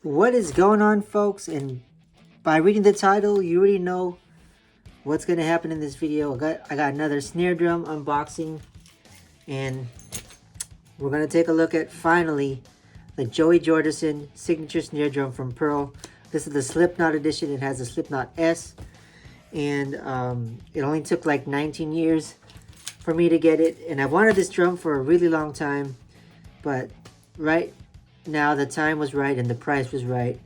What is going on, folks? And by reading the title, you already know what's going to happen in this video. I got another snare drum unboxing, and we're going to take a look at, finally, the Joey Jordison signature snare drum from Pearl. This is the Slipknot edition. It has a Slipknot S, and it only took like 19 years for me to get it. And I wanted this drum for a really long time, but right now the time was right and the price was right,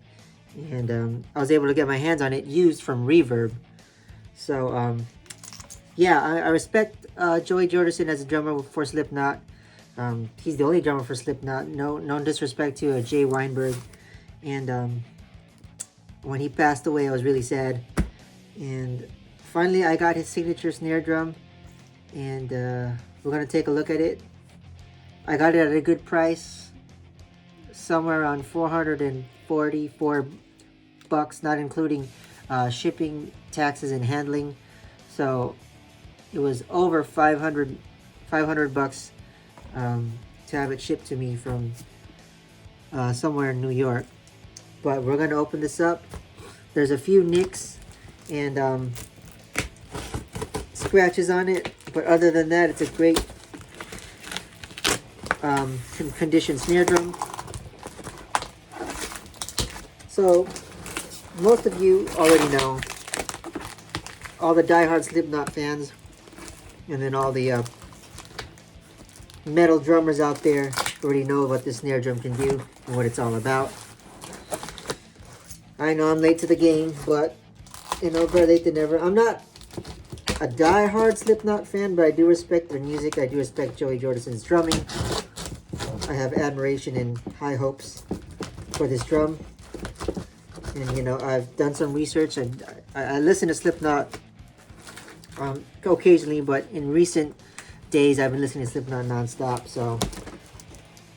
and I was able to get my hands on it used from Reverb. So yeah, I respect Joey Jordison as a drummer for Slipknot. He's the only drummer for Slipknot. No disrespect to Jay Weinberg. And when he passed away, I was really sad. And finally, I got his signature snare drum, and we're gonna take a look at it. I got it at a good price, somewhere around $444, not including shipping, taxes, and handling. So it was over 500 bucks to have it shipped to me from somewhere in New York. But we're gonna open this up. There's a few nicks and scratches on it, but other than that, it's a great conditioned snare drum. So most of you already know, all the diehard Slipknot fans, and then all the metal drummers out there already know what this snare drum can do and what it's all about. I know I'm late to the game, but you know, better late than never. I'm not a diehard Slipknot fan, but I do respect their music. I do respect Joey Jordison's drumming. I have admiration and high hopes for this drum. And you know, I've done some research, and I listen to Slipknot occasionally, but in recent days I've been listening to Slipknot non-stop, so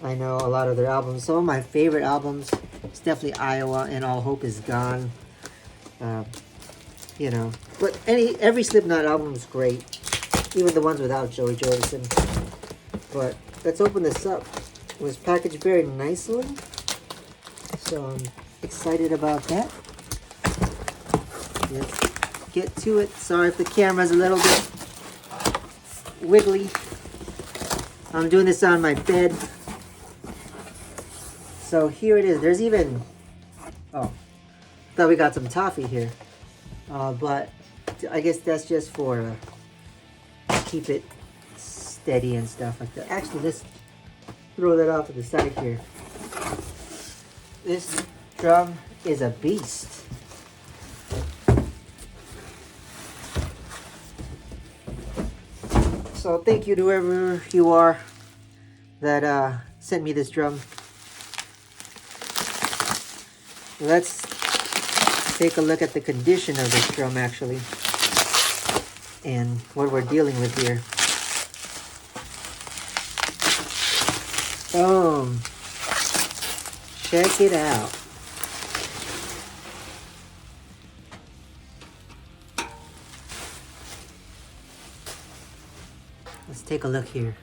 I know a lot of their albums. Some of my favorite albums, it's definitely Iowa and All Hope Is Gone. You know, but every Slipknot album is great, even the ones without Joey Jordison. But let's open this up. It was packaged very nicely, so I'm excited about that. Let's get to it. Sorry if the camera's a little bit wiggly. I'm doing this on my bed. So here it is. There's even, oh, thought we got some toffee here. But I guess that's just for keep it steady and stuff like that. Actually, let's throw that off to the side here. This drum is a beast. So thank you to whoever you are that sent me this drum. Let's take a look at the condition of this drum, actually, and what we're dealing with here. Boom. Check it out. Let's take a look here.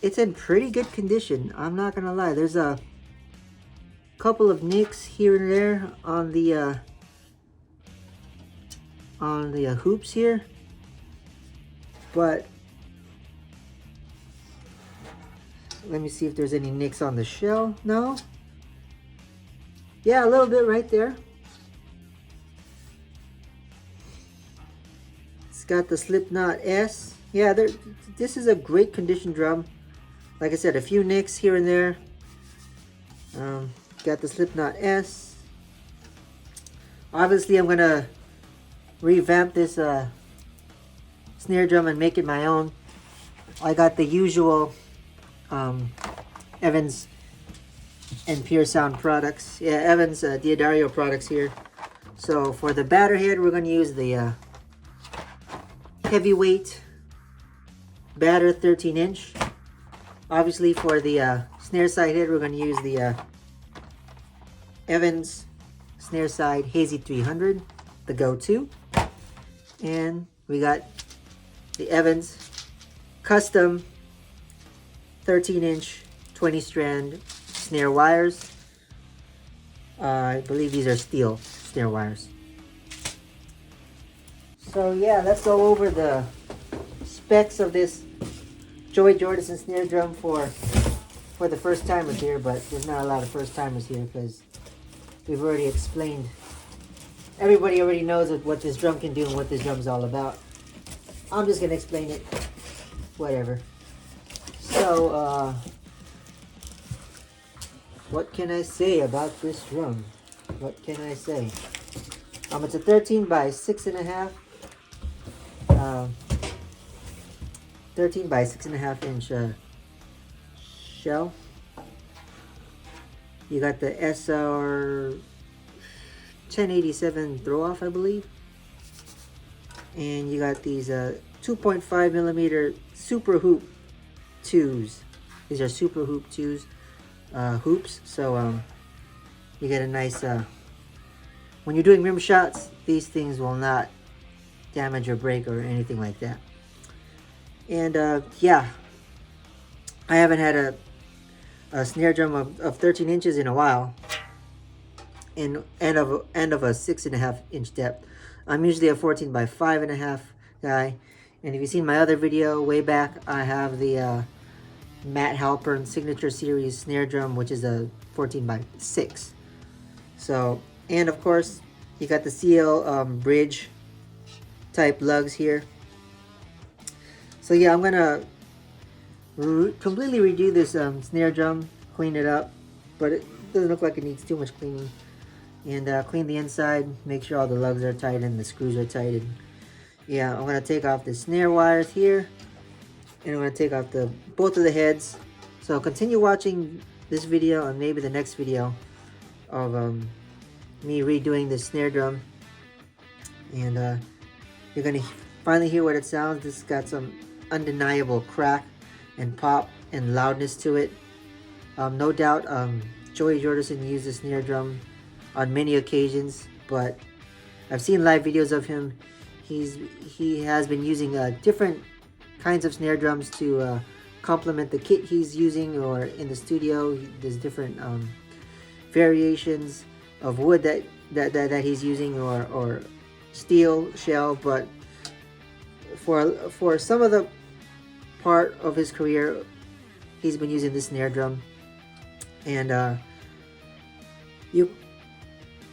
It's in pretty good condition, I'm not gonna lie. There's a couple of nicks here and there on the hoops here, but let me see if there's any nicks on the shell. No? Yeah, a little bit right there. It's got the Slipknot S. Yeah, this is a great condition drum. Like I said, a few nicks here and there. Got the Slipknot S. Obviously, I'm gonna revamp this snare drum and make it my own. I got the usual Evans and Puresound products. Yeah, Evans Diodario products here. So for the batter head, we're gonna use the heavyweight batter 13-inch. Obviously, for the snare side head, we're gonna use the Evans Snare Side Hazy 300, the go-to. And we got the Evans custom 13-inch 20 strand snare wires. I believe these are steel snare wires. So yeah, let's go over the specs of this Joey Jordison snare drum for the first timers here, but there's not a lot of first timers here because we've already explained. Everybody already knows what this drum can do and what this drum's all about. I'm just gonna explain it, whatever. So, what can I say about this drum? What can I say? It's a 13 by 6.5. 13 by 6.5 inch shell. You got the SR 1087 throw off, I believe. And you got these 2.5 millimeter super hoop 2s. These are super hoop 2s, hoops. So you get a nice, when you're doing rim shots, these things will not damage or break or anything like that. And yeah, I haven't had a snare drum of 13 inches in a while, and of a 6.5 inch depth. I'm usually a 14 by 5.5 guy, and if you've seen my other video way back, I have the Matt Halpern Signature series snare drum, which is a 14 by 6. So, and of course, you got the CL bridge type lugs here. So yeah, I'm gonna completely redo this snare drum, clean it up, but it doesn't look like it needs too much cleaning. And clean the inside, make sure all the lugs are tight and the screws are tight. And yeah, I'm gonna take off the snare wires here, and I'm gonna take off both of the heads. So continue watching this video and maybe the next video of me redoing the snare drum, and you're gonna finally hear what it sounds. This has got some undeniable crack and pop and loudness to it. No doubt Joey Jordison used the snare drum on many occasions, but I've seen live videos of him. He has been using different kinds of snare drums to complement the kit he's using, or in the studio there's different variations of wood that he's using, or steel shell. But for some of the part of his career, he's been using this snare drum, and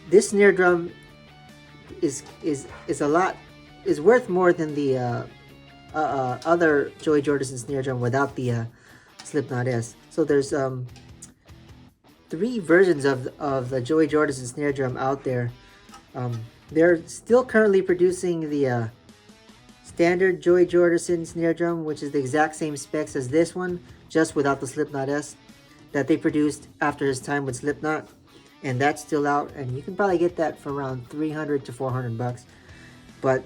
this snare drum is worth more than the other Joey Jordison snare drum without the Slipknot S. So there's 3 versions of the Joey Jordison snare drum out there. They're still currently producing the standard Joey Jordison snare drum, which is the exact same specs as this one, just without the Slipknot S, that they produced after his time with Slipknot. And that's still out, and you can probably get that for around $300 to $400. But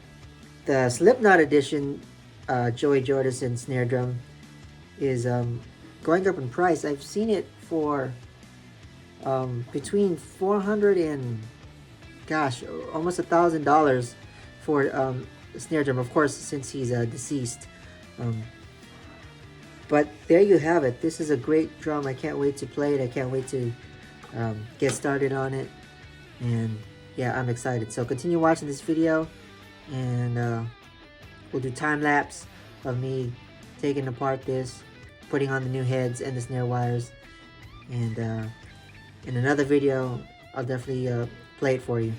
the Slipknot edition Joey Jordison snare drum is going up in price. I've seen it for between $400 and almost $1,000 for a snare drum. Of course, since he's deceased. But there you have it. This is a great drum. I can't wait to play it. I can't wait to get started on it, and yeah, I'm excited. So continue watching this video, and we'll do time lapse of me taking apart this, putting on the new heads and the snare wires, and in another video I'll definitely play it for you.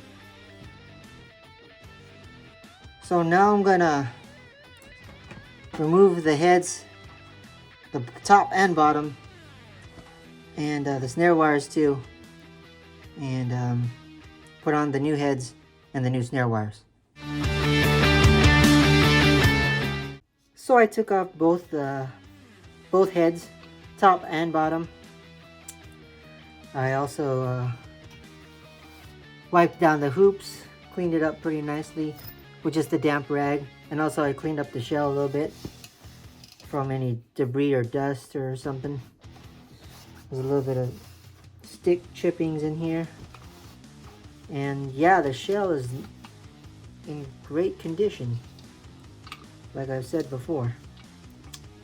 So now I'm gonna remove the heads, the top and bottom, and the snare wires too, and put on the new heads and the new snare wires. So I took off both heads, top and bottom. I also wiped down the hoops, cleaned it up pretty nicely with just a damp rag, and also I cleaned up the shell a little bit from any debris or dust or something. There's a little bit of stick chippings in here, and yeah, the shell is in great condition, like I've said before.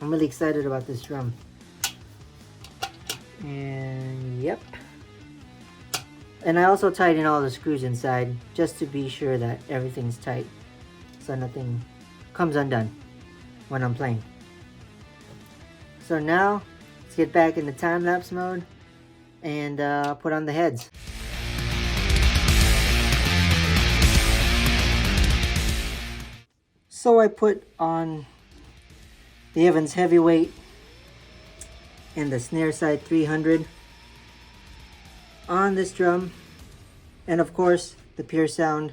I'm really excited about this drum. And yep. And I also tighten all the screws inside just to be sure that everything's tight, so nothing comes undone when I'm playing. So now let's get back into time-lapse mode and put on the heads. So I put on the Evans Heavyweight and the Snare Side 300 on this drum, and of course the Puresound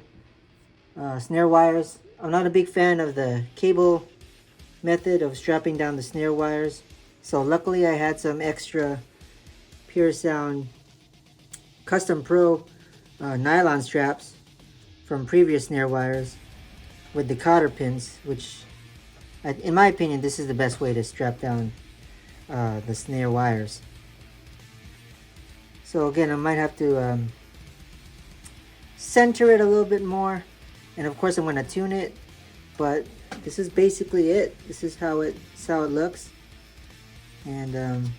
snare wires. I'm not a big fan of the cable method of strapping down the snare wires, so luckily I had some extra Puresound Custom Pro nylon straps from previous snare wires with the cotter pins, which in my opinion this is the best way to strap down the snare wires. So again, I might have to center it a little bit more, and of course I'm going to tune it, but this is basically it. This is how it looks. And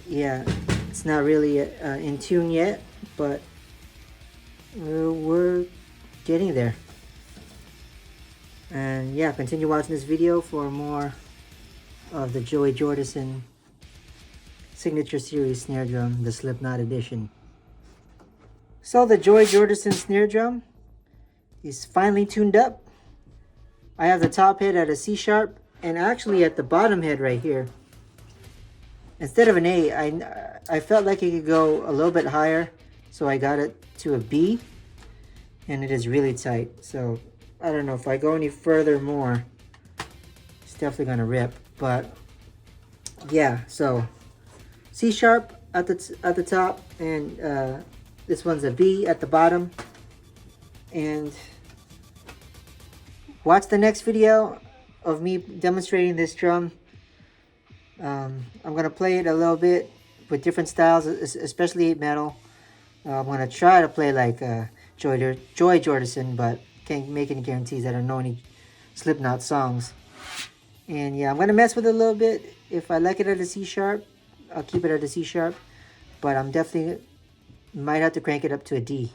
yeah, it's not really in tune yet, but we're getting there. And yeah, continue watching this video for more of the Joey Jordison Signature Series snare drum, the Slipknot edition. So the Joey Jordison snare drum is finally tuned up. I have the top head at a C sharp, and actually at the bottom head right here, instead of an A, I felt like it could go a little bit higher, so I got it to a B, and it is really tight. So I don't know if I go any further more, it's definitely gonna rip. But yeah, so C sharp at the top, and this one's a B at the bottom. And watch the next video of me demonstrating this drum. I'm gonna play it a little bit with different styles, especially metal. I'm gonna try to play like Joey Jordison, but can't make any guarantees. I don't know any Slipknot songs. And yeah, I'm gonna mess with it a little bit. If I like it at a C sharp, I'll keep it at a C sharp, but I'm definitely might have to crank it up to a D.